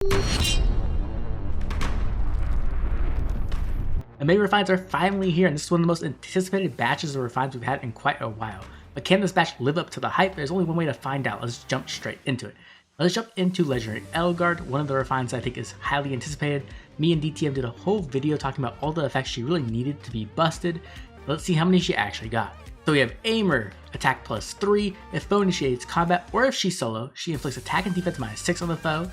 The May refines are finally here, and this is one of the most anticipated batches of refines we've had in quite a while. But can this batch live up to the hype? There's only one way to find out. Let's jump straight into it. Let's jump into Legendary Edelgard, one of the refines I think is highly anticipated. Me and DTM did a whole video talking about all the effects she really needed to be busted. Let's see how many she actually got. So we have Aimer, attack +3, if foe initiates combat or if she's solo, she inflicts attack and defense -6 on the foe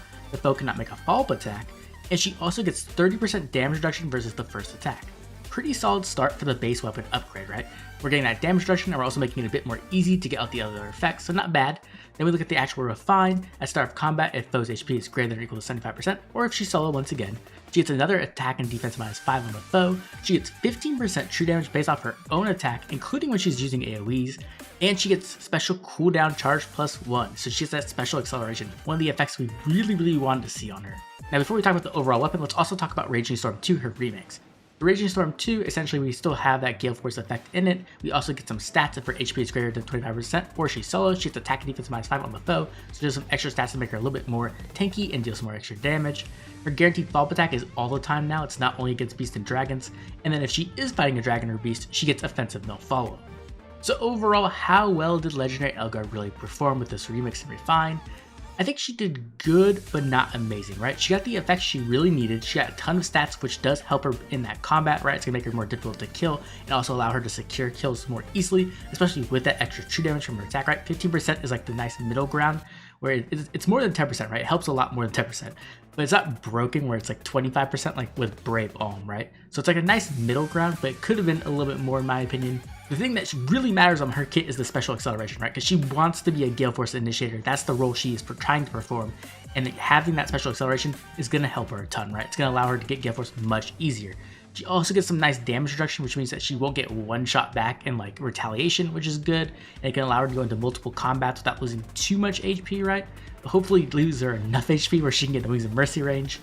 cannot make a follow-up attack, and she also gets 30% damage reduction versus the first attack. Pretty solid start for the base weapon upgrade, right? We're getting that damage reduction and we're also making it a bit more easy to get out the other effects, so not bad. Then we look at the actual refine. At start of combat, if foe's HP is greater than or equal to 75%, or if she's solo once again, she gets another attack and defense -5 on the foe. She gets 15% true damage based off her own attack, including when she's using AoEs, and she gets special cooldown charge +1, so she gets that special acceleration, one of the effects we really wanted to see on her. Now before we talk about the overall weapon, let's also talk about Raging Storm 2, her remix. The Raging Storm 2, essentially we still have that Gale Force effect in it. We also get some stats if her HP is greater than 25%, or she's solo, she gets attack and defense -5 on the foe, so there's some extra stats to make her a little bit more tanky and deal some more extra damage. Her guaranteed follow-up attack is all the time now, it's not only against beasts and dragons, and then if she is fighting a dragon or beast, she gets offensive no follow-up. So overall, how well did Legendary Edelgard really perform with this remix and refine? I think she did good, but not amazing, right? She got the effects she really needed. She got a ton of stats, which does help her in that combat, right? It's gonna make her more difficult to kill and also allow her to secure kills more easily, especially with that extra true damage from her attack, right? 15% is like the nice middle ground where it's more than 10%, right? It helps a lot more than 10%, but it's not broken where it's like 25% like with Brave Alm, right? So it's like a nice middle ground, but it could have been a little bit more in my opinion. The thing that really matters on her kit is the special acceleration, right? Because she wants to be a Gale Force initiator. That's the role she is trying to perform, and having that special acceleration is going to help her a ton, right? It's going to allow her to get Gale Force much easier. She also gets some nice damage reduction, which means that she won't get one shot back in like retaliation, which is good, and it can allow her to go into multiple combats without losing too much HP, right? But hopefully lose her enough HP where she can get the Wings of Mercy range.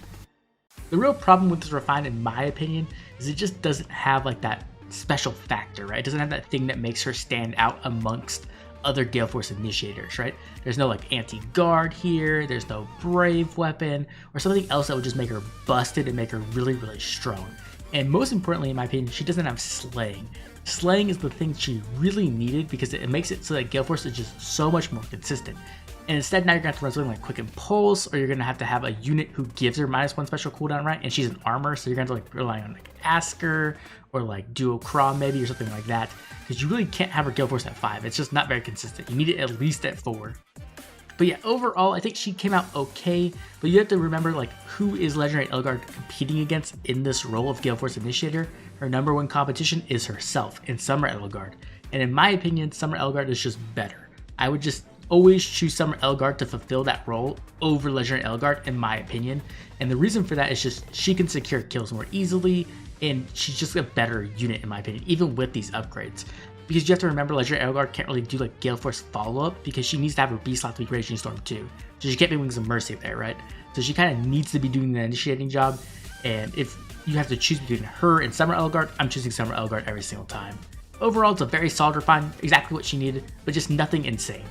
The real problem with this refine, in my opinion, is it just doesn't have like that special factor, right? It doesn't have that thing that makes her stand out amongst other Gale Force initiators, right? There's no like anti-guard here, there's no brave weapon, or something else that would just make her busted and make her really strong. And most importantly, in my opinion, she doesn't have slaying. Slaying is the thing she really needed because it makes it so that Gale Force is just so much more consistent. And instead, now you're going to have to run something like Quick Impulse, or you're going to have a unit who gives her -1 special cooldown, right? And she's an armor, so you're going to have to like rely on like Asker or like Duo Craw maybe, or something like that. Because you really can't have her Gale Force at 5. It's just not very consistent. You need it at least at 4. But yeah, overall, I think she came out okay. But you have to remember like who is Legendary Edelgard competing against in this role of Gale Force Initiator. Her #1 competition is herself in Summer Edelgard. And in my opinion, Summer Edelgard is just better. I would just always choose Summer Edelgard to fulfill that role over Legendary Edelgard, in my opinion. And the reason for that is just she can secure kills more easily, and she's just a better unit, in my opinion, even with these upgrades. Because you have to remember, Legendary Edelgard can't really do like Gale Force follow-up because she needs to have her beast slot to be Raging Storm 2. So she can't be Wings of Mercy there, right? So she kind of needs to be doing the initiating job. And if you have to choose between her and Summer Edelgard, I'm choosing Summer Edelgard every single time. Overall, it's a very solid refine, exactly what she needed, but just nothing insane.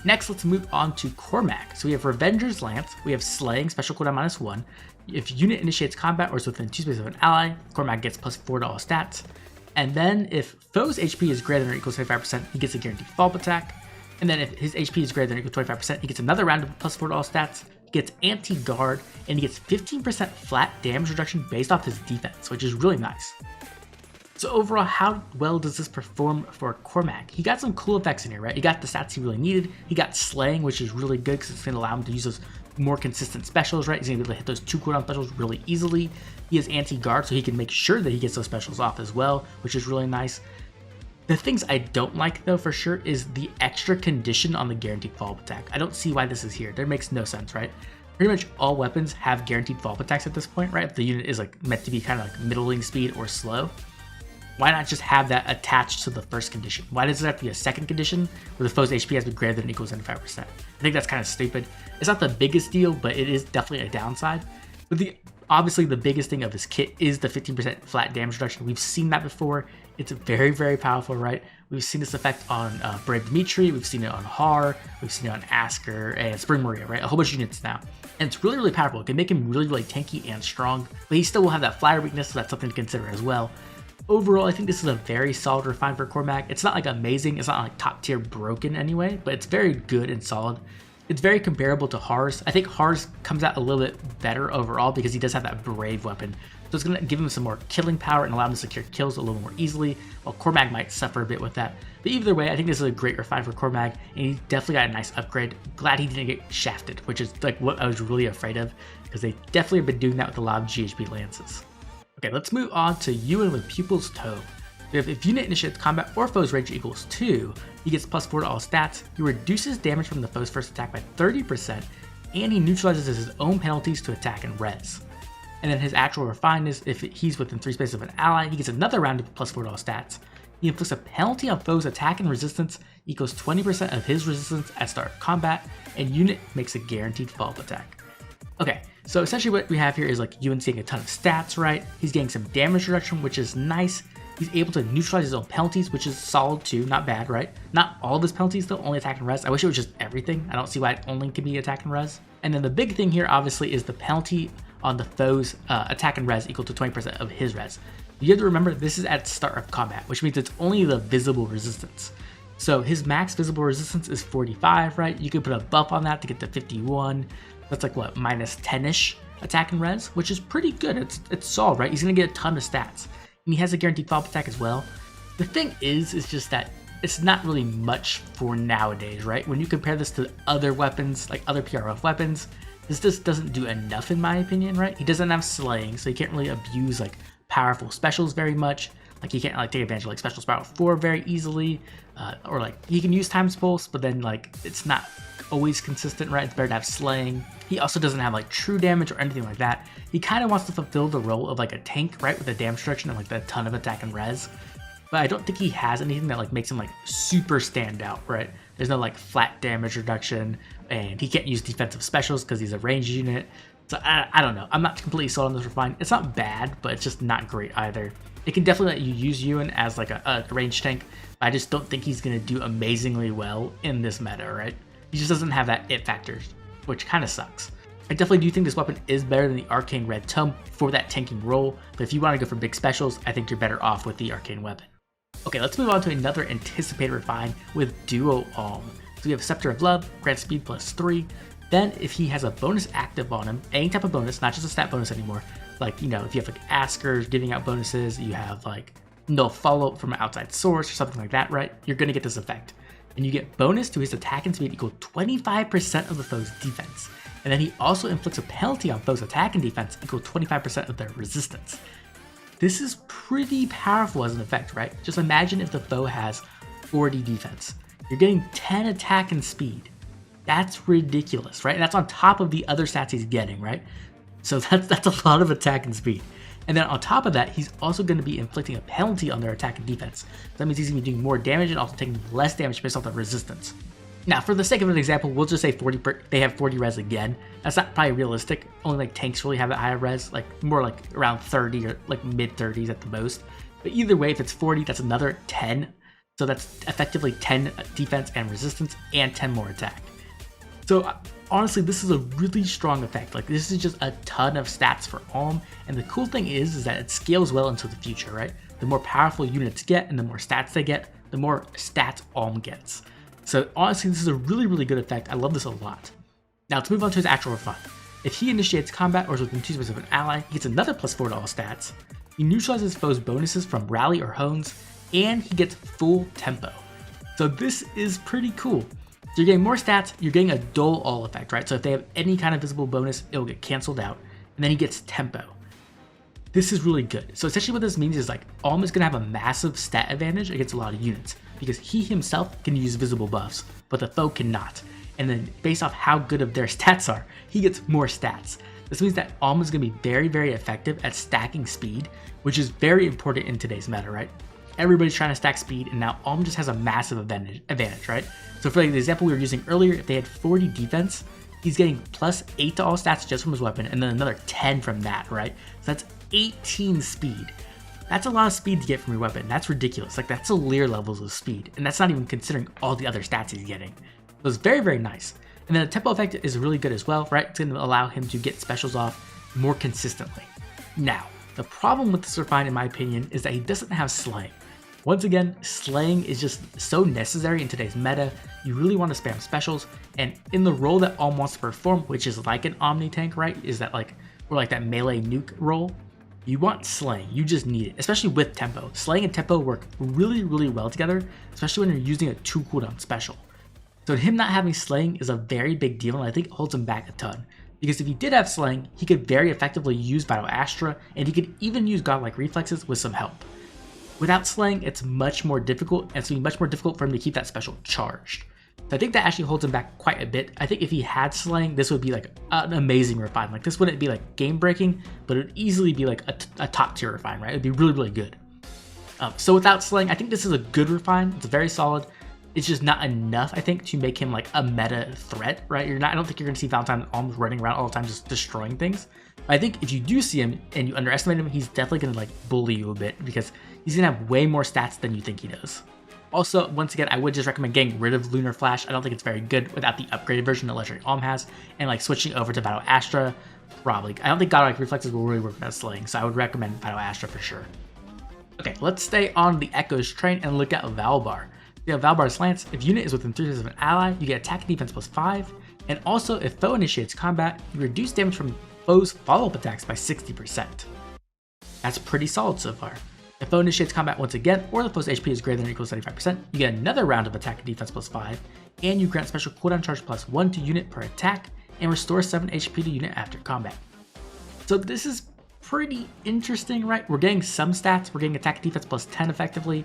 Next, let's move on to Cormag. So we have Revenger's Lance, we have Slaying, special cooldown -1. If unit initiates combat or is within 2 spaces of an ally, Cormag gets +4 to all stats. And then if foe's HP is greater than or equal to 25%, he gets a guaranteed follow-up attack. And then if his HP is greater than or equal to 25%, he gets another round of +4 to all stats. He gets anti-guard, and he gets 15% flat damage reduction based off his defense, which is really nice. So overall, how well does this perform for Cormag? He got some cool effects in here, right? He got the stats he really needed. He got Slaying, which is really good because it's going to allow him to use those more consistent specials, right? He's going to be able to hit those 2 cooldown specials really easily. He has anti-guard, so he can make sure that he gets those specials off as well, which is really nice. The things I don't like, though, for sure, is the extra condition on the guaranteed follow-up attack. I don't see why this is here. That makes no sense, right? Pretty much all weapons have guaranteed follow-up attacks at this point, right? If the unit is like meant to be kind of like middling speed or slow. Why not just have that attached to the first condition? Why does it have to be a second condition where the foe's HP has to be greater than or equal to 75%? I think that's kind of stupid. It's not the biggest deal, but it is definitely a downside. But obviously the biggest thing of this kit is the 15% flat damage reduction. We've seen that before. It's very powerful, right? We've seen this effect on Brave Dimitri, we've seen it on Har, we've seen it on Asker and Spring Maria, right? A whole bunch of units now. And it's really, really powerful. It can make him really, really tanky and strong, but he still will have that flyer weakness, so that's something to consider as well. Overall, I think this is a very solid refine for Cormag. It's not like amazing, it's not like top tier broken anyway, but it's very good and solid. It's very comparable to Hars. I think Hars comes out a little bit better overall because he does have that brave weapon. So it's going to give him some more killing power and allow him to secure kills a little more easily, while Cormag might suffer a bit with that. But either way, I think this is a great refine for Cormag, and he definitely got a nice upgrade. Glad he didn't get shafted, which is like what I was really afraid of, because they definitely have been doing that with a lot of GHB lances. Okay, let's move on to Ewan with Pupil's Toe. If unit initiates combat or foe's range equals 2, he gets +4 to all stats, he reduces damage from the foe's first attack by 30%, and he neutralizes his own penalties to attack and res. And then his actual refine is if he's within 3 spaces of an ally, he gets another round of +4 to all stats. He inflicts a penalty on foe's attack and resistance equals 20% of his resistance at start of combat, and unit makes a guaranteed follow-up attack. Okay, so essentially what we have here is like Ewan's getting a ton of stats, right? He's getting some damage reduction, which is nice. He's able to neutralize his own penalties, which is solid too, not bad, right? Not all of his penalties though, only attack and res. I wish it was just everything. I don't see why it only can be attack and res. And then the big thing here obviously is the penalty on the foe's attack and res equal to 20% of his res. You have to remember this is at start of combat, which means it's only the visible resistance. So his max visible resistance is 45, right? You could put a buff on that to get to 51. That's like what, minus 10-ish attack and res, which is pretty good. It's solid, right? He's gonna get a ton of stats. And he has a guaranteed follow-up attack as well. The thing is just that it's not really much for nowadays, right? When you compare this to other weapons, like other PRF weapons, this just doesn't do enough in my opinion, right? He doesn't have slaying, so he can't really abuse like powerful specials very much. Like he can't like take advantage of like special spiral 4 very easily, or like he can use times pulse, but then like it's not always consistent, right? It's better to have slaying. He also doesn't have like true damage or anything like that. He kind of wants to fulfill the role of like a tank, right? With the damage reduction and like a ton of attack and res. But I don't think he has anything that like makes him like super stand out, right? There's no like flat damage reduction, and he can't use defensive specials because he's a ranged unit. So I don't know. I'm not completely sold on this refine. It's not bad, but it's just not great either. It can definitely let you use Ewan as like a ranged tank. But I just don't think he's going to do amazingly well in this meta, right? He just doesn't have that it factor, which kind of sucks. I definitely do think this weapon is better than the Arcane Red Tome for that tanking role, but if you want to go for big specials, I think you're better off with the Arcane weapon. Okay, let's move on to another anticipated refine with Duo Alm. So we have Scepter of Love, grants speed +3. Then if he has a bonus active on him, any type of bonus, not just a stat bonus anymore, like, you know, if you have like Askers giving out bonuses, you have like no follow-up from an outside source or something like that, right? You're going to get this effect. And you get bonus to his attack and speed equal 25% of the foe's defense. And then he also inflicts a penalty on foe's attack and defense equal 25% of their resistance. This is pretty powerful as an effect, right? Just imagine if the foe has 40 defense. You're getting 10 attack and speed. That's ridiculous, right? And that's on top of the other stats he's getting, right? So that's a lot of attack and speed. And then on top of that, he's also going to be inflicting a penalty on their attack and defense. So that means he's going to be doing more damage and also taking less damage based off the resistance. Now, for the sake of an example, we'll just say they have 40 res again. That's not probably realistic. Only like tanks really have that higher res, like more like around 30 or like mid 30s at the most. But either way, if it's 40, that's another 10. So that's effectively 10 defense and resistance and 10 more attack. So honestly, this is a really strong effect. Like this is just a ton of stats for Alm. And the cool thing is that it scales well into the future, right? The more powerful units get and the more stats they get, the more stats Alm gets. So honestly, this is a really, really good effect. I love this a lot. Now let's move on to his actual refine. If he initiates combat or is within 2 spaces of an ally, he gets another +4 to all stats. He neutralizes foes' bonuses from rally or hones, and he gets full tempo. So this is pretty cool. So you're getting more stats, you're getting a dull all effect, right? So if they have any kind of visible bonus, it'll get canceled out. And then he gets tempo. This is really good. So essentially what this means is like Alm is going to have a massive stat advantage against a lot of units because he himself can use visible buffs, but the foe cannot. And then based off how good of their stats are, he gets more stats. This means that Alm is going to be very, very effective at stacking speed, which is very important in today's meta, right? Everybody's trying to stack speed, and now Alm just has a massive advantage, right? So for like the example we were using earlier, if they had 40 defense, he's getting +8 to all stats just from his weapon, and then another 10 from that, right? So that's 18 speed. That's a lot of speed to get from your weapon. That's ridiculous. Like that's Lear levels of speed, and that's not even considering all the other stats he's getting. So it's very, very nice. And then the tempo effect is really good as well, right? It's going to allow him to get specials off more consistently. Now, the problem with this refine, in my opinion, is that he doesn't have slaying. Once again, slaying is just so necessary in today's meta. You really want to spam specials, and in the role that Alm wants to perform, which is like an Omni tank, right? Is that like, or like that melee nuke role, you want slaying. You just need it, especially with tempo. Slaying and tempo work really, really well together, especially when you're using a 2 cooldown special. So him not having slaying is a very big deal, and I think it holds him back a ton. Because if he did have slaying, he could very effectively use Vital Astra, and he could even use Godlike Reflexes with some help. Without slaying, it's much more difficult, and it's going to be much more difficult for him to keep that special charged. So I think that actually holds him back quite a bit. I think if he had slaying, this would be like an amazing refine. Like, this wouldn't be like game breaking, but it would easily be like a top tier refine, right? It would be really, really good. So without slaying, I think this is a good refine. It's very solid. It's just not enough, I think, to make him like a meta threat, right? I don't think you're going to see Valentine almost running around all the time just destroying things. I think if you do see him and you underestimate him, he's definitely going to like bully you a bit because he's going to have way more stats than you think he does. Also, once again, I would just recommend getting rid of Lunar Flash. I don't think it's very good without the upgraded version that Legendary Alm has, and like switching over to Vital Astra, probably. I don't think Godlike Reflexes will really work without slaying, so I would recommend Vital Astra for sure. Okay, let's stay on the Echoes train and look at Valbar. You have Valbar's Lance. If unit is within 3 of an ally, you get attack and defense +5, and also if foe initiates combat, you reduce damage from foes' follow-up attacks by 60%. That's pretty solid so far. If foe initiates combat once again, or the foe's HP is greater than or equal to 75%, you get another round of attack and defense +5, and you grant special cooldown charge +1 to unit per attack, and restore 7 HP to unit after combat. So this is pretty interesting, right? We're getting some stats. We're getting attack and defense +10 effectively.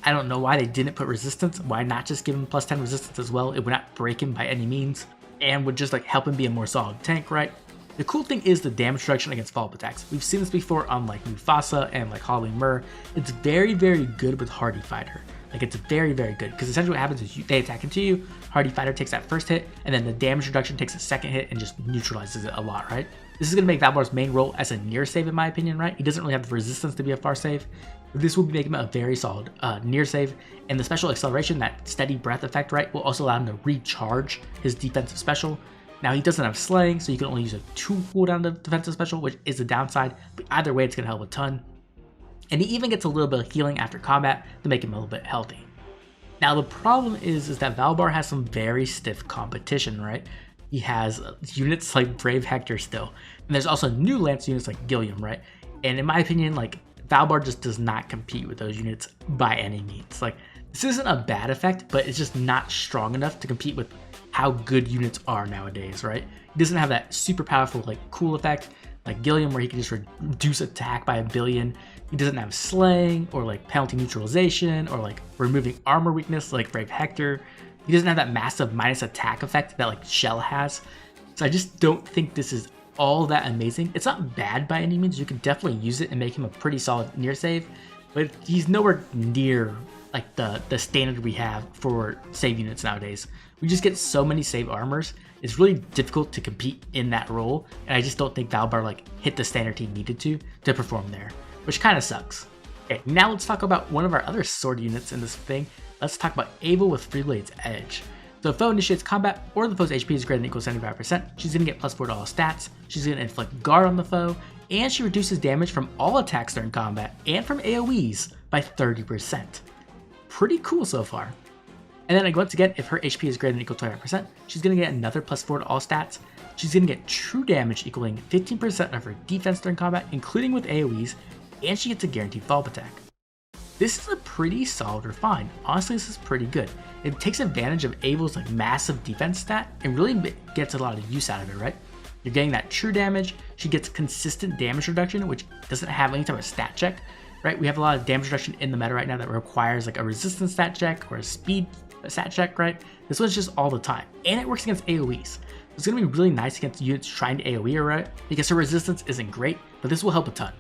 I don't know why they didn't put resistance. Why not just give him +10 resistance as well? It would not break him by any means, and would just like help him be a more solid tank, right? The cool thing is the damage reduction against follow-up attacks. We've seen this before on like Mufasa and like Holly Mur. It's very, very good with Hardy Fighter. Like, it's very, very good, because essentially what happens is they attack into you, Hardy Fighter takes that first hit, and then the damage reduction takes a second hit and just neutralizes it a lot, right? This is going to make Valbar's main role as a near save in my opinion, right? He doesn't really have the resistance to be a far save. This will make him a very solid near save, and the special acceleration, that steady breath effect, right, will also allow him to recharge his defensive special. Now, he doesn't have slaying, so you can only use a 2 cooldown defensive special, which is a downside, but either way, it's going to help a ton. And he even gets a little bit of healing after combat to make him a little bit healthy. Now, the problem is that Valbar has some very stiff competition, right? He has units like Brave Hector still, and there's also new Lance units like Gilliam, right? And in my opinion, like, Valbar just does not compete with those units by any means. Like, this isn't a bad effect, but it's just not strong enough to compete with how good units are nowadays, right? He doesn't have that super powerful, like, cool effect like Gilliam, where he can just reduce attack by 1 billion. He doesn't have slaying or like penalty neutralization or like removing armor weakness like Brave Hector. He doesn't have that massive minus attack effect that like Shell has. So I just don't think this is all that amazing. It's not bad by any means. You can definitely use it and make him a pretty solid near save, but he's nowhere near like the standard we have for save units nowadays. We just get so many save armors. It's really difficult to compete in that role, and I just don't think Valbar like hit the standard he needed to perform there, which kind of sucks. Okay, now let's talk about one of our other sword units in this thing. Let's talk about Eyvel with Freeblade's Edge. So if foe initiates combat or the foe's HP is greater than or equal to 75%, she's going to get +4 to all stats, she's going to inflict guard on the foe, and she reduces damage from all attacks during combat and from AoEs by 30%. Pretty cool so far. And then once again, if her HP is greater than or equal to 25%, she's going to get another +4 to all stats. She's going to get true damage equaling 15% of her defense during combat, including with AoEs, and she gets a guaranteed follow-up attack. This is a pretty solid refine. Honestly, this is pretty good. It takes advantage of Eyvel's like massive defense stat and really gets a lot of use out of it, right? You're getting that true damage. She gets consistent damage reduction, which doesn't have any type of stat check, right? We have a lot of damage reduction in the meta right now that requires like a resistance stat check or a speed stat check, right? This one's just all the time, and it works against AoEs. It's going to be really nice against units trying to AoE her, right? Because her resistance isn't great, but this will help a ton.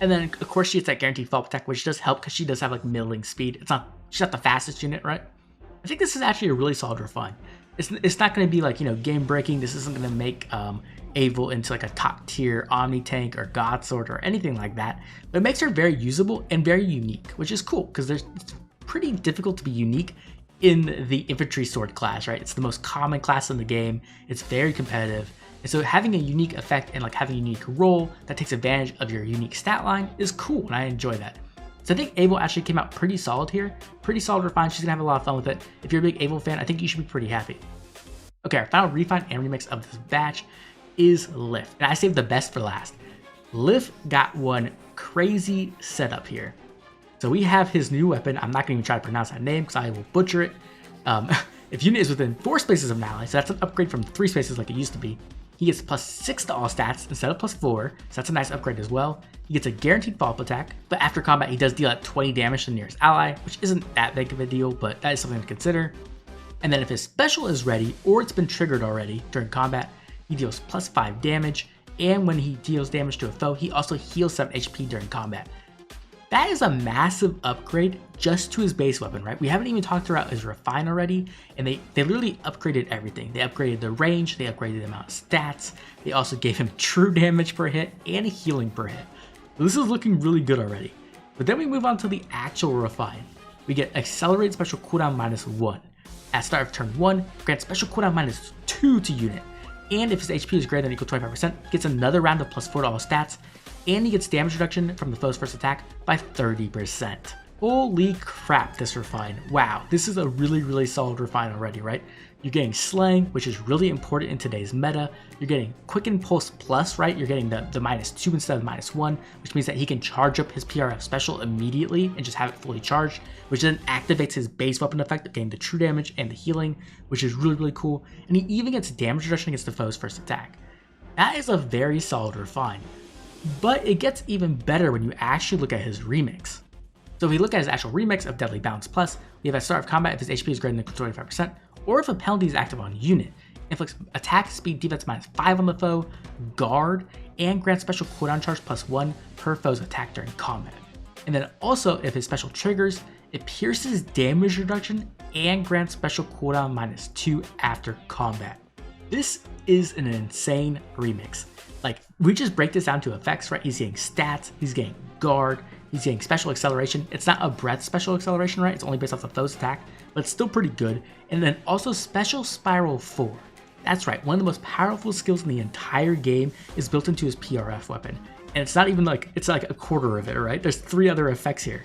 And then of course she gets that guaranteed follow-up attack, which does help because she does have like middling speed. She's not the fastest unit, right? I think this is actually a really solid refine. It's not going to be like, you know, game breaking. This isn't going to make Eyvel into like a top tier Omni tank or God Sword or anything like that. But it makes her very usable and very unique, which is cool because it's pretty difficult to be unique in the infantry sword class, right? It's the most common class in the game. It's very competitive. And so having a unique effect and like having a unique role that takes advantage of your unique stat line is cool, and I enjoy that. So I think Eyvel actually came out pretty solid here. Pretty solid refine. She's gonna have a lot of fun with it. If you're a big Eyvel fan, I think you should be pretty happy. Okay, our final refine and remix of this batch is Lif. And I saved the best for last. Lif got one crazy setup here. So we have his new weapon. I'm not gonna even try to pronounce that name because I will butcher it. If unit is within 4 spaces of an ally, so that's an upgrade from 3 spaces like it used to be, he gets +6 to all stats instead of +4, so that's a nice upgrade as well. He gets a guaranteed follow-up attack, but after combat he does deal at 20 damage to the nearest ally, which isn't that big of a deal, but that is something to consider. And then if his special is ready, or it's been triggered already during combat, he deals +5 damage, and when he deals damage to a foe, he also heals 7 HP during combat. That is a massive upgrade just to his base weapon, right? We haven't even talked about his refine already, and they literally upgraded everything. They upgraded the range, they upgraded the amount of stats, they also gave him true damage per hit and healing per hit. So this is looking really good already. But then we move on to the actual refine. We get accelerated special cooldown -1. At start of turn 1, grants special cooldown -2 to unit. And if his HP is greater than or equal to 25%, gets another round of +4 to all stats, and he gets damage reduction from the foe's first attack by 30%. Holy crap, this refine. Wow, this is a really solid refine already, right? You're getting slaying, which is really important in today's meta. You're getting quicken pulse plus, right? You're getting the -2 instead of -1, which means that he can charge up his PRF special immediately and just have it fully charged, which then activates his base weapon effect of getting the true damage and the healing, which is really cool. And he even gets damage reduction against the foe's first attack. That is a very solid refine. But it gets even better when you actually look at his remix. So if we look at his actual remix of Deadly Balance Plus, we have at start of combat if his HP is greater than or equal to 25%, or if a penalty is active on a unit, inflicts attack, speed, defense -5 on the foe, guard, and grants special cooldown charge +1 per foe's attack during combat. And then also if his special triggers, it pierces damage reduction and grants special cooldown -2 after combat. This is an insane remix. Like, we just break this down to effects, right? He's getting stats, he's getting guard, he's getting special acceleration. It's not a breath special acceleration, right? It's only based off the foe's attack, but it's still pretty good. And then also special spiral 4. That's right, one of the most powerful skills in the entire game is built into his PRF weapon. And it's not even like, it's like a quarter of it, right? There's 3 other effects here.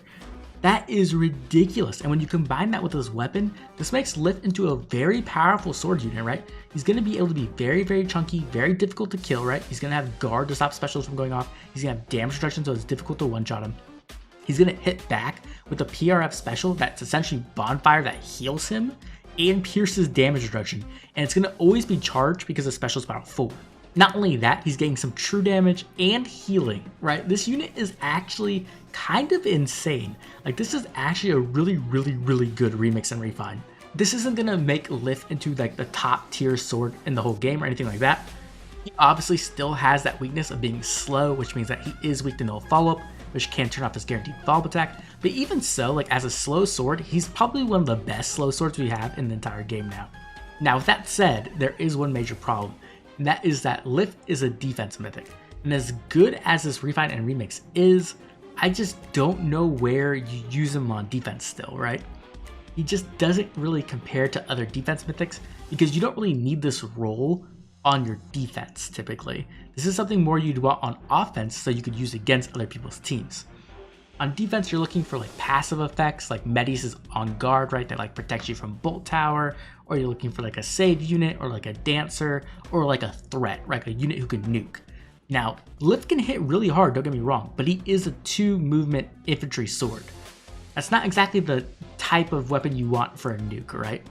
That is ridiculous. And when you combine that with his weapon, this makes Lif into a very powerful sword unit, right? He's going to be able to be very chunky, very difficult to kill, right? He's going to have guard to stop specials from going off. He's going to have damage reduction, so it's difficult to one-shot him. He's going to hit back with a PRF special that's essentially bonfire that heals him and pierces damage reduction. And it's going to always be charged because the special is about 4. Not only that, he's getting some true damage and healing, right? This unit is actually kind of insane. Like, this is actually a really good remix and refine. This isn't gonna make Lif into like the top tier sword in the whole game or anything like that. He obviously still has that weakness of being slow, which means that he is weak to no follow-up, which can turn off his guaranteed follow-up attack. But even so, like as a slow sword, he's probably one of the best slow swords we have in the entire game now. Now, with that said, there is one major problem. And that is that Lif is a defense mythic. And as good as this refine and remix is, I just don't know where you use him on defense still, right? He just doesn't really compare to other defense mythics because you don't really need this role on your defense typically. This is something more you'd want on offense so you could use against other people's teams. On defense, you're looking for like passive effects like Metis is on guard, right? That like protects you from Bolt Tower, or you're looking for like a save unit or like a dancer or like a threat, right? A unit who can nuke. Now, Lif can hit really hard, don't get me wrong, but he is a 2 movement infantry sword. That's not exactly the type of weapon you want for a nuke, right?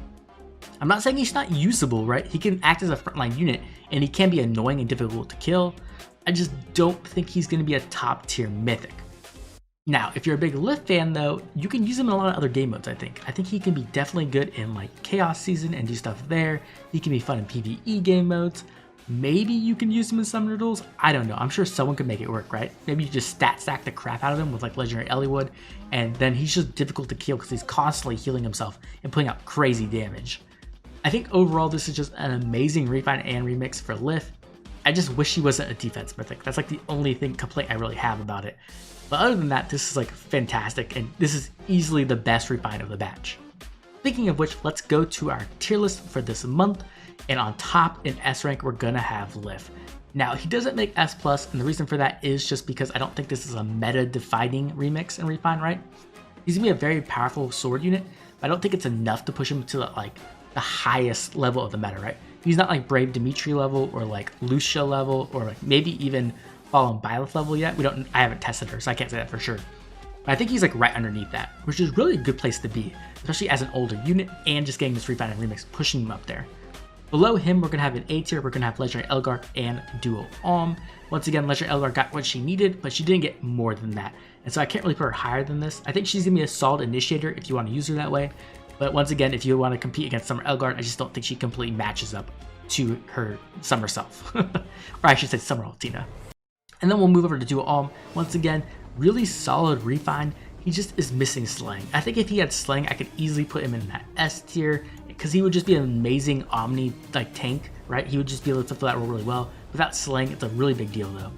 I'm not saying he's not usable, right? He can act as a frontline unit and he can be annoying and difficult to kill. I just don't think he's going to be a top tier mythic. Now, if you're a big Lif fan though, you can use him in a lot of other game modes, I think. I think he can be definitely good in like Chaos Season and do stuff there. He can be fun in PvE game modes. Maybe you can use him in Summoner Duels. I don't know. I'm sure someone could make it work, right? Maybe you just stat stack the crap out of him with like Legendary Eliwood, and then he's just difficult to kill because he's constantly healing himself and putting out crazy damage. I think overall this is just an amazing refine and remix for Lif. I just wish he wasn't a defense mythic. That's like the only complaint I really have about it. But other than that, this is like fantastic, and this is easily the best refine of the batch. Speaking of which, let's go to our tier list for this month, and on top in S rank we're gonna have Lif. Now he doesn't make S+, and the reason for that is just because I don't think this is a meta-defining remix and refine, right? He's gonna be a very powerful sword unit, but I don't think it's enough to push him to like the highest level of the meta, right? He's not like Brave Dimitri level or like Lucia level or like maybe even Fallen Byleth level yet. I haven't tested her, so I can't say that for sure. But I think he's like right underneath that, which is really a good place to be, especially as an older unit and just getting this refine and remix, pushing him up there. Below him, we're going to have an A tier. We're going to have Legendary Edelgard and Dual Alm. Once again, Legendary Edelgard got what she needed, but she didn't get more than that. And so I can't really put her higher than this. I think she's going to be a solid initiator if you want to use her that way. But once again, if you want to compete against Summer Edelgard, I just don't think she completely matches up to her Summer self. Or I should say Summer Altina. And then we'll move over to Dual Alm. Once again, really solid refine. He just is missing Slaying. I think if he had Slaying, I could easily put him in that S tier, because he would just be an amazing Omni like tank, right? He would just be able to fulfill that role really well. Without Slaying, it's a really big deal though.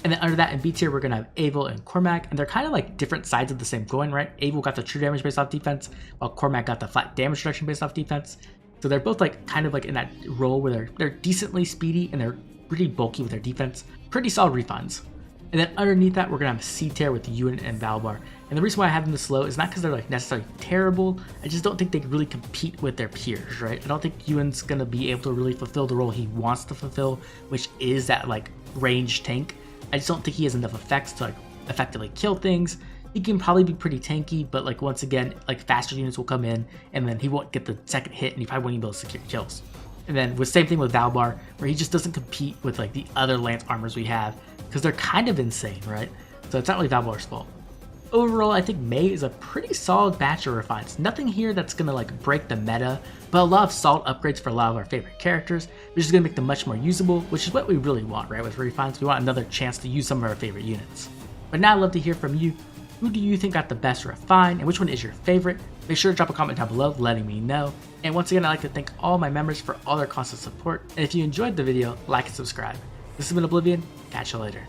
And then under that in B tier, we're gonna have Eyvel and Cormag, and they're kind of like different sides of the same coin, right? Eyvel got the true damage based off defense, while Cormag got the flat damage reduction based off defense. So they're both like kind of like in that role where they're decently speedy and they're pretty bulky with their defense. Pretty solid refines. And then underneath that, we're gonna have C tier with Ewan and Valbar. And the reason why I have them this low is not because they're like necessarily terrible. I just don't think they really compete with their peers, right? I don't think Ewan's gonna be able to really fulfill the role he wants to fulfill, which is that like ranged tank. I just don't think he has enough effects to like effectively kill things. He can probably be pretty tanky, but like once again, like faster units will come in and then he won't get the second hit and he probably won't even be able to secure kills. And then with same thing with Valbar, where he just doesn't compete with like the other Lance armors we have because they're kind of insane, right? So it's not really Valbar's fault. Overall, I think May is a pretty solid batch of refines. Nothing here that's gonna like break the meta, but a lot of solid upgrades for a lot of our favorite characters, which is gonna make them much more usable, which is what we really want, right? With refines, we want another chance to use some of our favorite units. But now I'd love to hear from you. Who do you think got the best refine, and which one is your favorite? Make sure to drop a comment down below letting me know. And once again, I'd like to thank all my members for all their constant support. And if you enjoyed the video, like and subscribe. This has been Oblivion. Catch you later.